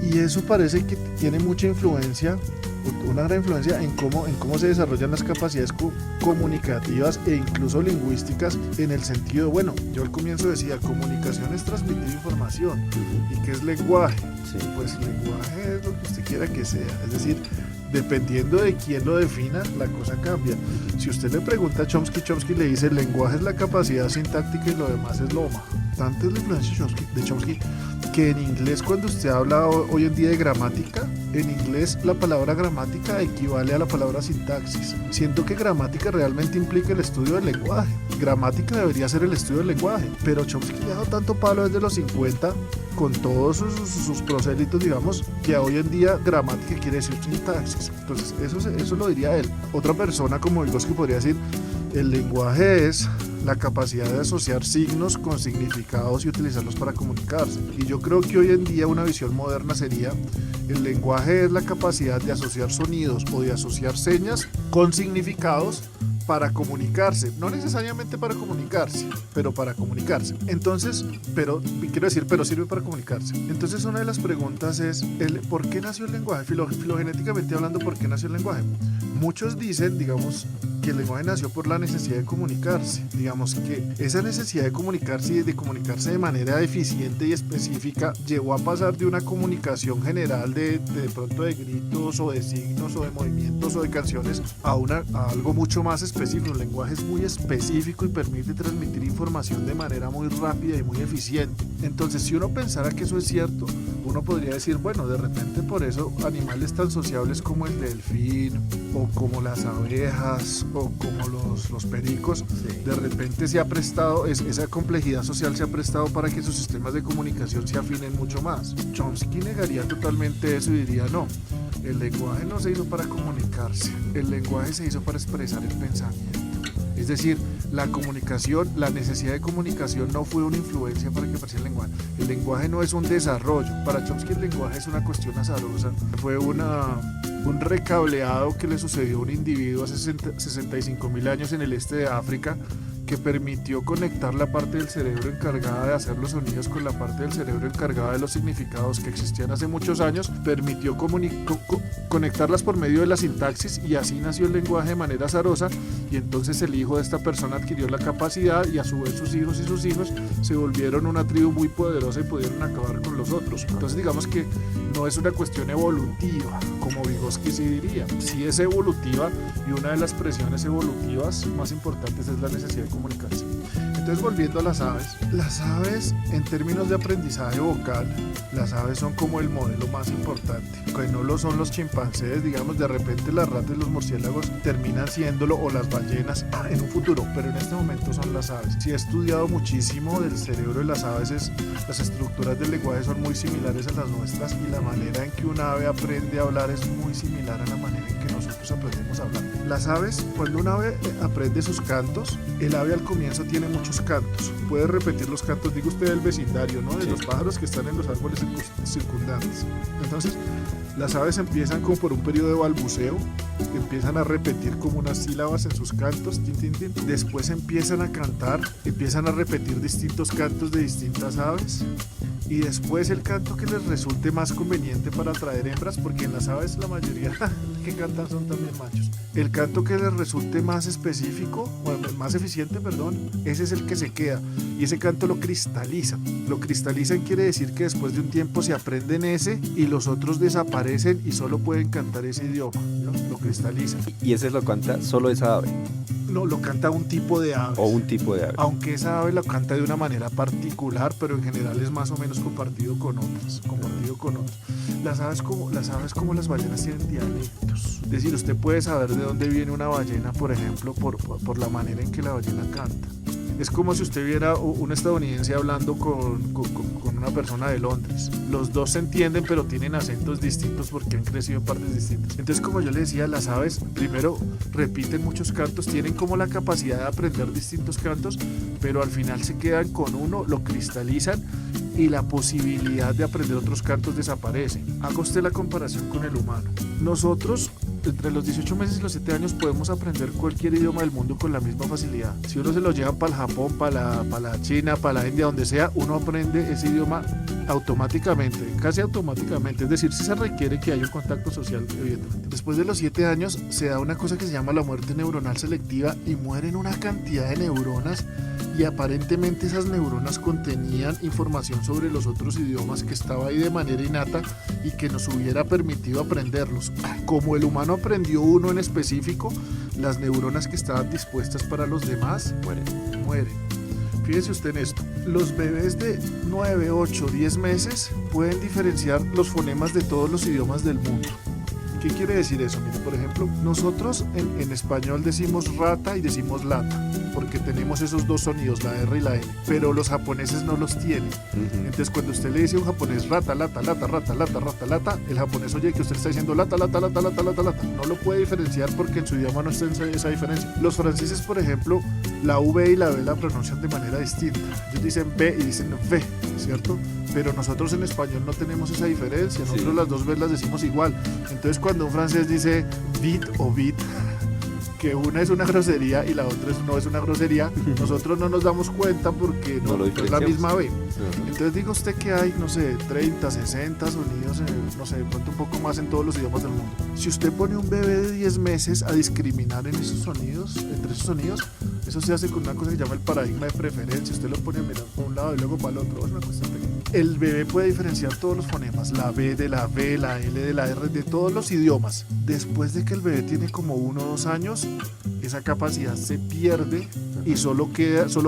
y eso parece que tiene mucha influencia, una gran influencia en cómo se desarrollan las capacidades comunicativas e incluso lingüísticas, en el sentido, bueno, yo al comienzo decía, comunicación es transmitir información. ¿Y qué es lenguaje? Sí. Pues lenguaje es lo que usted quiera que sea, es decir, dependiendo de quién lo defina, la cosa cambia. Si usted le pregunta a Chomsky le dice, el lenguaje es la capacidad sintáctica y lo demás es loma. Tanta es la influencia de Chomsky que en inglés, cuando usted habla hoy en día de gramática, en inglés la palabra gramática equivale a la palabra sintaxis. Siento que gramática realmente implica el estudio del lenguaje. Gramática debería ser el estudio del lenguaje, pero Chomsky le ha dado tanto palo desde los 50 con todos sus prosélitos, digamos, que hoy en día gramática quiere decir sintaxis. Entonces eso lo diría él. Otra persona como Vygotsky podría decir, el lenguaje es la capacidad de asociar signos con significados y utilizarlos para comunicarse. Y yo creo que hoy en día una visión moderna sería, el lenguaje es la capacidad de asociar sonidos o de asociar señas con significados para comunicarse, no necesariamente para comunicarse, pero para comunicarse. Entonces, pero sirve para comunicarse. Entonces, una de las preguntas es, ¿por qué nació el lenguaje? Filogenéticamente hablando, ¿por qué nació el lenguaje? Muchos dicen, digamos, que el lenguaje nació por la necesidad de comunicarse. Digamos que esa necesidad de comunicarse y de comunicarse de manera eficiente y específica llevó a pasar de una comunicación general de pronto de gritos o de signos o de movimientos o de canciones a algo mucho más específico. El lenguaje es muy específico y permite transmitir información de manera muy rápida y muy eficiente. Entonces, si uno pensara que eso es cierto, uno podría decir, bueno, de repente por eso animales tan sociables como el delfín o como las abejas o como los pericos, sí, de repente se ha prestado, esa complejidad social se ha prestado para que sus sistemas de comunicación se afinen mucho más. Chomsky negaría totalmente eso y diría, no, el lenguaje no se hizo para comunicarse, el lenguaje se hizo para expresar el pensamiento. Es decir, la comunicación, la necesidad de comunicación no fue una influencia para que apareciera el lenguaje. El lenguaje no es un desarrollo. Para Chomsky el lenguaje es una cuestión azarosa. Fue un recableado que le sucedió a un individuo hace 65.000 años en el este de África, que permitió conectar la parte del cerebro encargada de hacer los sonidos con la parte del cerebro encargada de los significados que existían hace muchos años, permitió conectarlas por medio de la sintaxis, y así nació el lenguaje de manera azarosa, y entonces el hijo de esta persona adquirió la capacidad, y a su vez sus hijos se volvieron una tribu muy poderosa y pudieron acabar con los otros. Entonces digamos que no es una cuestión evolutiva, como Vygotsky sí diría. Sí es evolutiva, y una de las presiones evolutivas más importantes es la necesidad de comunicarse. Entonces, volviendo a las aves en términos de aprendizaje vocal, las aves son como el modelo más importante, que no lo son los chimpancés, digamos, de repente las ratas y los murciélagos terminan siéndolo, o las ballenas en un futuro, pero en este momento son las aves. Sí, he estudiado muchísimo del cerebro de las aves, las estructuras del lenguaje son muy similares a las nuestras, y la manera en que un ave aprende a hablar es muy similar a la manera en que nosotros aprendemos a hablar. Las aves, cuando un ave aprende sus cantos, el ave al comienzo tiene muchos cantos, puede repetir los cantos, digo usted, del vecindario, ¿no? De los pájaros que están en los árboles circundantes. Entonces, las aves empiezan como por un periodo de balbuceo, empiezan a repetir como unas sílabas en sus cantos, tin, tin, tin. Después empiezan a cantar, empiezan a repetir distintos cantos de distintas aves, y después el canto que les resulte más conveniente para atraer hembras, porque en las aves la mayoría que cantan son también machos. El canto que les resulte más específico, bueno, más eficiente, ese es el que se queda, y ese canto lo cristalizan. Lo cristalizan quiere decir que después de un tiempo se aprenden ese, y los otros desaparecen y solo pueden cantar ese idioma, ¿no? Lo cristalizan. ¿Y ese lo canta solo esa ave? No, lo canta un tipo de ave. O un tipo de ave. Aunque esa ave lo canta de una manera particular, pero en general es más o menos compartido con otras. Las aves como las ballenas tienen dialectos. Es decir, usted puede saber de dónde viene una ballena, por ejemplo, por la manera en que la ballena canta. Es como si usted viera un estadounidense hablando con una persona de Londres. Los dos se entienden, pero tienen acentos distintos porque han crecido en partes distintas. Entonces, como yo le decía, las aves primero repiten muchos cantos, tienen como la capacidad de aprender distintos cantos, pero al final se quedan con uno, lo cristalizan y la posibilidad de aprender otros cantos desaparece. Haga usted la comparación con el humano. Nosotros, entre los 18 meses y los 7 años, podemos aprender cualquier idioma del mundo con la misma facilidad. Si uno se lo lleva para el Japón, para la China, para la India, donde sea, uno aprende ese idioma automáticamente, casi automáticamente. Es decir, si se requiere que haya un contacto social, evidentemente. Después de los 7 años se da una cosa que se llama la muerte neuronal selectiva y mueren una cantidad de neuronas, y aparentemente esas neuronas contenían información sobre los otros idiomas que estaba ahí de manera innata y que nos hubiera permitido aprenderlos. Como el humano aprendió uno en específico, las neuronas que estaban dispuestas para los demás mueren. Fíjese usted en esto. Los bebés de 9, 8, 10 meses pueden diferenciar los fonemas de todos los idiomas del mundo. ¿Qué quiere decir eso? Mire, por ejemplo, nosotros en español decimos rata y decimos lata, porque tenemos esos dos sonidos, la R y la L, pero los japoneses no los tienen. Entonces, cuando usted le dice a un japonés rata, lata, lata, rata, lata, rata, lata, el japonés oye que usted está diciendo lata, lata, lata, lata, lata, lata. No lo puede diferenciar porque en su idioma no está esa diferencia. Los franceses, por ejemplo, la V y la B la pronuncian de manera distinta. Ellos dicen B y dicen V, ¿cierto? Pero nosotros en español no tenemos esa diferencia, nosotros las dos veces las decimos igual. Entonces cuando un francés dice bit o bit, que una es una grosería y la otra no es una grosería, nosotros no nos damos cuenta porque no es la misma B. Entonces diga usted que hay, no sé, 30, 60 sonidos, no sé, de pronto un poco más en todos los idiomas del mundo. Si usted pone un bebé de 10 meses a discriminar en esos sonidos, entre esos sonidos, eso se hace con una cosa que se llama el paradigma de preferencia. Usted lo pone a mirar por un lado y luego para el otro, es una cuestión pequeña. El bebé puede diferenciar todos los fonemas, la B de la B, la L de la R, de todos los idiomas. Después de que el bebé tiene como 1 o 2 años, esa capacidad se pierde y solo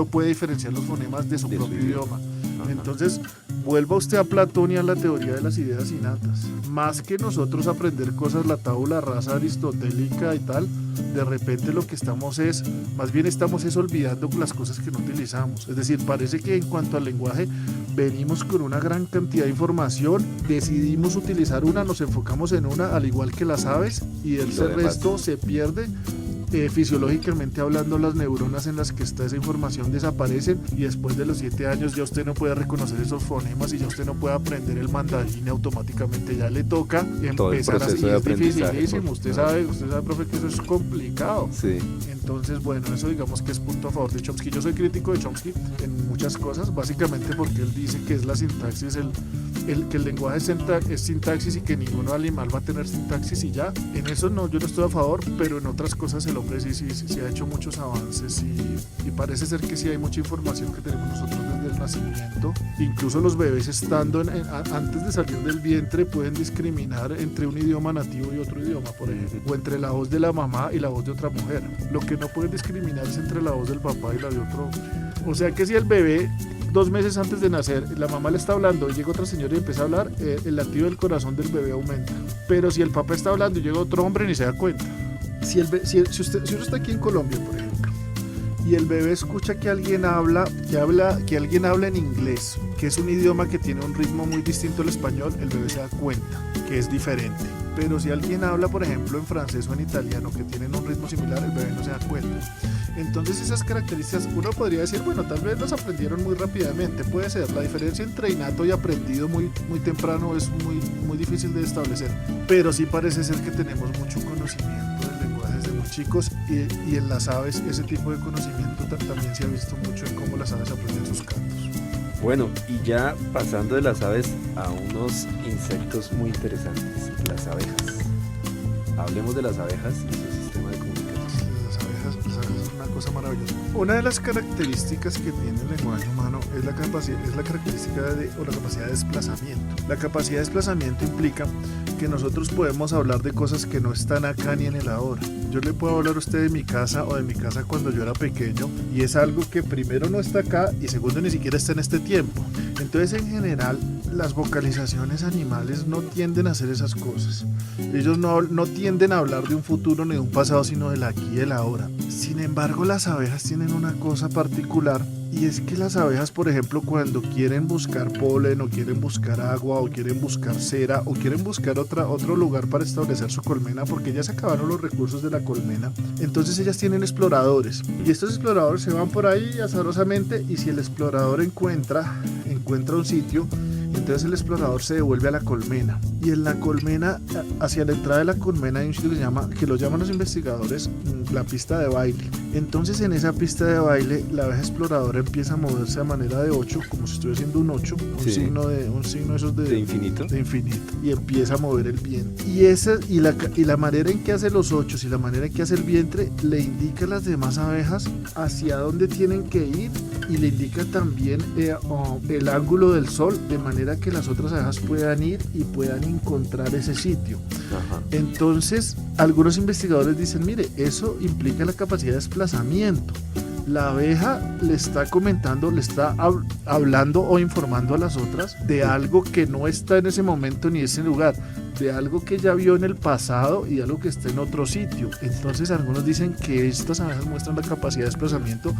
puede diferenciar los fonemas de su propio idioma. Entonces, vuelva usted a Platón y a la teoría de las ideas innatas. Más que nosotros aprender cosas, la tabula rasa aristotélica y tal, de repente lo que estamos olvidando las cosas que no utilizamos. Es decir, parece que en cuanto al lenguaje venimos con una gran cantidad de información, decidimos utilizar una, nos enfocamos en una, al igual que las aves, y el resto se pierde. Fisiológicamente hablando, las neuronas en las que está esa información desaparecen y después de los 7 años ya usted no puede reconocer esos fonemas y ya usted no puede aprender el mandarín automáticamente, ya le toca empezar así, es dificilísimo, usted sabe, profe, que eso es complicado. Sí. Entonces, bueno, eso digamos que es punto a favor de Chomsky. Yo soy crítico de Chomsky en muchas cosas, básicamente porque él dice que es la sintaxis, que el lenguaje es sintaxis y que ningún animal va a tener sintaxis y ya. En eso yo no estoy a favor, pero en otras cosas el hombre sí ha hecho muchos avances y parece ser que sí hay mucha información que tenemos nosotros desde el nacimiento. Incluso los bebés estando antes de salir del vientre pueden discriminar entre un idioma nativo y otro idioma, por ejemplo, o entre la voz de la mamá y la voz de otra mujer. Lo que no pueden discriminar es entre la voz del papá y la de otro hombre. O sea que si el bebé 2 meses antes de nacer, la mamá le está hablando y llega otra señora y empieza a hablar, el latido del corazón del bebé aumenta. Pero si el papá está hablando y llega otro hombre, ni se da cuenta. Si uno está aquí en Colombia, por ejemplo, y el bebé escucha que alguien habla en inglés, que es un idioma que tiene un ritmo muy distinto al español, el bebé se da cuenta que es diferente. Pero si alguien habla, por ejemplo, en francés o en italiano, que tienen un ritmo similar, el bebé no se da cuenta. Entonces esas características uno podría decir, bueno, tal vez las aprendieron muy rápidamente, puede ser. La diferencia entre innato y aprendido muy temprano es muy difícil de establecer, pero sí parece ser que tenemos mucho conocimiento del lenguaje desde muy chicos y en las aves ese tipo de conocimiento también se ha visto mucho en cómo las aves aprenden sus cantos. Bueno, y ya pasando de las aves a unos insectos muy interesantes, las abejas. Hablemos de las abejas y su sistema de comunicación. Las es una cosa maravillosa. Una de las características que tiene el lenguaje humano es la capacidad de desplazamiento. La capacidad de desplazamiento implica que nosotros podemos hablar de cosas que no están acá ni en el ahora. Yo le puedo hablar a usted de mi casa o de mi casa cuando yo era pequeño y es algo que primero no está acá y segundo ni siquiera está en este tiempo. Entonces, en general, las vocalizaciones animales no tienden a hacer esas cosas. Ellos no tienden a hablar de un futuro ni de un pasado, sino del aquí y del ahora. Sin embargo, las abejas tienen una cosa particular y es que las abejas, por ejemplo, cuando quieren buscar polen o quieren buscar agua o quieren buscar cera o quieren buscar otro lugar para establecer su colmena porque ya se acabaron los recursos de la colmena, entonces ellas tienen exploradores y estos exploradores se van por ahí azarosamente y si el explorador encuentra un sitio, entonces el explorador se devuelve a la colmena y en la colmena, hacia la entrada de la colmena hay un sitio que lo llaman los investigadores la pista de baile. Entonces en esa pista de baile la abeja exploradora empieza a moverse a manera de 8, como si estuviera haciendo un 8, un signo de esos de infinito, y empieza a mover el vientre. Y la manera en que hace los 8 y la manera en que hace el vientre le indica a las demás abejas hacia dónde tienen que ir y le indica también el ángulo del sol, de manera que las otras abejas puedan ir y puedan encontrar ese sitio. Ajá. Entonces, algunos investigadores dicen, mire, eso implica la capacidad de desplazamiento. La abeja le está comentando, le está hablando o informando a las otras de algo que no está en ese momento ni en ese lugar, de algo que ya vio en el pasado y algo que está en otro sitio. Entonces algunos dicen que estas abejas muestran la capacidad de desplazamiento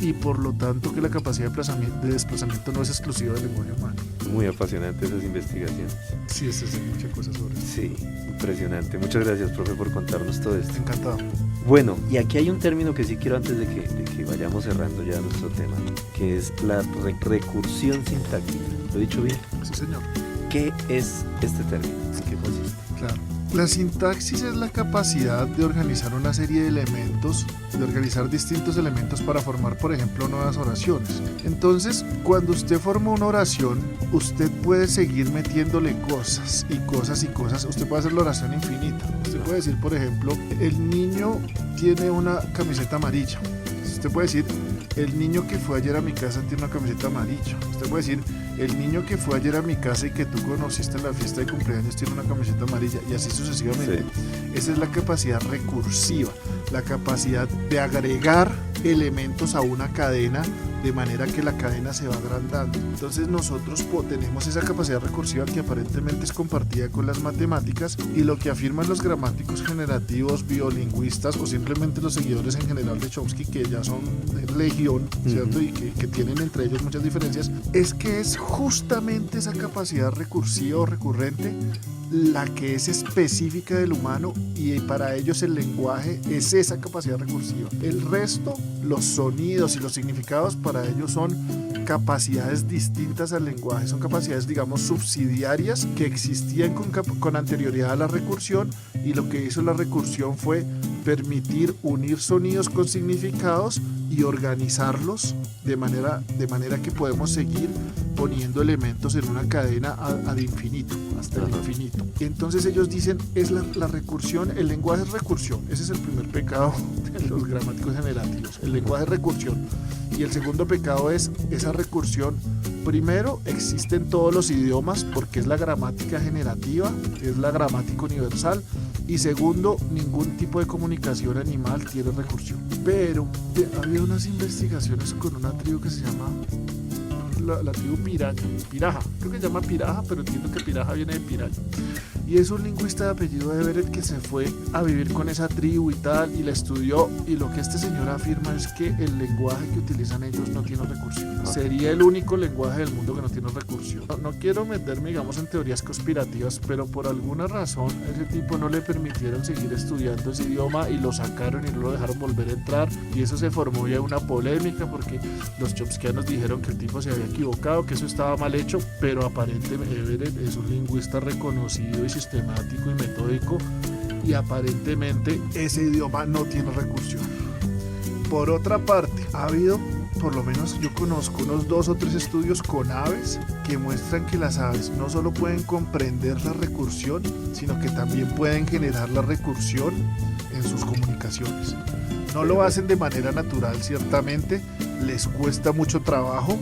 y por lo tanto que la capacidad de desplazamiento no es exclusiva del lenguaje humano. Muy apasionante esas investigaciones. Sí, es muchas cosas sobre eso. Sí, impresionante. Muchas gracias, profe, por contarnos todo esto. Encantado. Bueno, y aquí hay un término que sí quiero antes de que vayamos cerrando ya nuestro tema, que es la recursión sintáctica. ¿Lo he dicho bien? Sí, señor. ¿Qué es este término? ¿En qué consiste? Claro. La sintaxis es la capacidad de organizar una serie de elementos, de organizar distintos elementos para formar, por ejemplo, nuevas oraciones. Entonces, cuando usted forma una oración, usted puede seguir metiéndole cosas y cosas y cosas. Usted puede hacer la oración infinita. Usted puede decir, por ejemplo, el niño tiene una camiseta amarilla. Usted puede decir, el niño que fue ayer a mi casa tiene una camiseta amarilla. Usted puede decir, el niño que fue ayer a mi casa y que tú conociste en la fiesta de cumpleaños tiene una camiseta amarilla y así sucesivamente. Sí. Esa es la capacidad recursiva, la capacidad de agregar elementos a una cadena de manera que la cadena se va agrandando. Entonces nosotros tenemos esa capacidad recursiva que aparentemente es compartida con las matemáticas y lo que afirman los gramáticos generativos, biolingüistas o simplemente los seguidores en general de Chomsky, que ya son legión, ¿cierto? Y que tienen entre ellos muchas diferencias, es que es justamente esa capacidad recursiva o recurrente la que es específica del humano y para ellos el lenguaje es esa capacidad recursiva. El resto, los sonidos y los significados para ellos son capacidades distintas al lenguaje, son capacidades, digamos, subsidiarias que existían con anterioridad a la recursión y lo que hizo la recursión fue permitir unir sonidos con significados y organizarlos de manera que podemos seguir poniendo elementos en una cadena ad infinito, hasta el infinito. Entonces ellos dicen, es la recursión, el lenguaje es recursión, ese es el primer pecado de los gramáticos generativos, el lenguaje es recursión. Y el segundo pecado es esa recursión. Primero, existe en todos los idiomas porque es la gramática generativa, es la gramática universal. Y segundo, ningún tipo de comunicación animal tiene recursión. Pero había unas investigaciones con una tribu que se llama la tribu Piraja. Creo que se llama Piraja, pero entiendo que Piraja viene de Piraya. Y es un lingüista de apellido Everett que se fue a vivir con esa tribu y tal, y la estudió, y lo que este señor afirma es que el lenguaje que utilizan ellos no tiene recursión. Sería el único lenguaje del mundo que no tiene recursión. No quiero meterme, digamos, en teorías conspirativas, pero por alguna razón a ese tipo no le permitieron seguir estudiando ese idioma y lo sacaron y no lo dejaron volver a entrar, y eso se formó ya una polémica porque los chomskianos dijeron que el tipo se había equivocado, que eso estaba mal hecho, pero aparentemente Everett es un lingüista reconocido y sistemático y metódico y aparentemente ese idioma no tiene recursión. Por otra parte, ha habido por lo menos yo conozco unos 2 o 3 estudios con aves que muestran que las aves no solo pueden comprender la recursión, sino que también pueden generar la recursión en sus comunicaciones. No lo hacen de manera natural, ciertamente, les cuesta mucho trabajo,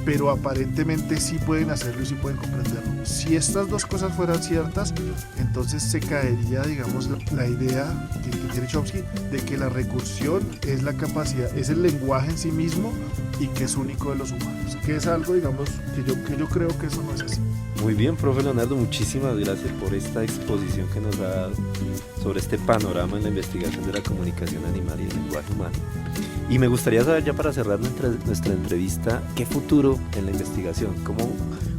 pero aparentemente sí pueden hacerlo y sí pueden comprenderlo. Si estas dos cosas fueran ciertas, entonces se caería, digamos, la idea que tiene Chomsky de que la recursión es la capacidad, es el lenguaje en sí mismo y que es único de los humanos, que es algo, digamos, que yo creo que eso no es así. Muy bien, profe Leonardo, muchísimas gracias por esta exposición que nos ha dado sobre este panorama en la investigación de la comunicación animal y el lenguaje humano. Y me gustaría saber, ya para cerrar nuestra entrevista, ¿qué futuro en la investigación?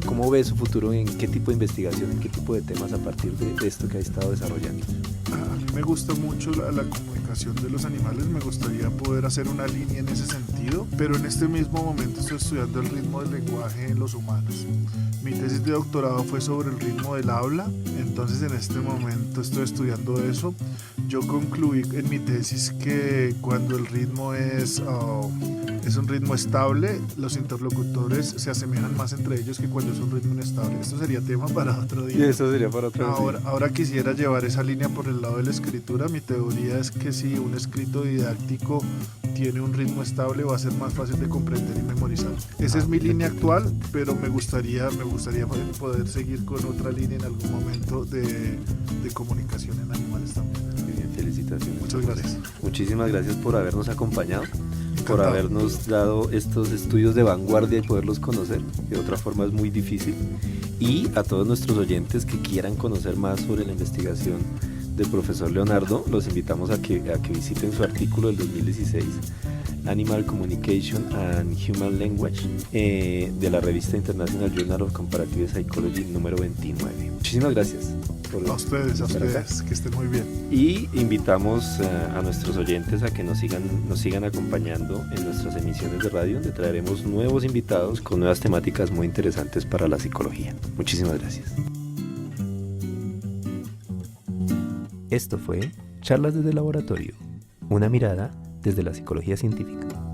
¿Cómo ve su futuro en qué tipo de investigación, en qué tipo de temas a partir de esto que ha estado desarrollando? A mí me gusta mucho la comunicación de los animales, me gustaría poder hacer una línea en ese sentido, pero en este mismo momento estoy estudiando el ritmo del lenguaje en los humanos. Mi tesis de doctorado fue sobre el ritmo del habla, entonces en este momento estoy estudiando eso. Yo concluí en mi tesis que cuando el ritmo es un ritmo estable, los interlocutores se asemejan más entre ellos que cuando es un ritmo inestable. Esto sería tema para otro día. Y eso sería para otro día. Ahora quisiera llevar esa línea por el lado de la escritura. Mi teoría es que si un escrito didáctico tiene un ritmo estable, va a ser más fácil de comprender y memorizar. Esa es mi línea actual, pero me gustaría poder seguir con otra línea en algún momento de comunicación en animales también. Muy bien, felicitaciones. Muchas gracias. Muchísimas gracias por habernos acompañado, Encantado. por habernos dado estos estudios de vanguardia y poderlos conocer, que de otra forma es muy difícil. Y a todos nuestros oyentes que quieran conocer más sobre la investigación del profesor Leonardo, los invitamos a que visiten su artículo del 2016, Animal Communication and Human Language, de la revista International Journal of Comparative Psychology número 29. Muchísimas gracias. A ustedes, que estén muy bien. Y invitamos a nuestros oyentes a que nos sigan acompañando en nuestras emisiones de radio, donde traeremos nuevos invitados con nuevas temáticas muy interesantes para la psicología. Muchísimas gracias. Esto fue Charlas desde el Laboratorio, una mirada desde la psicología científica.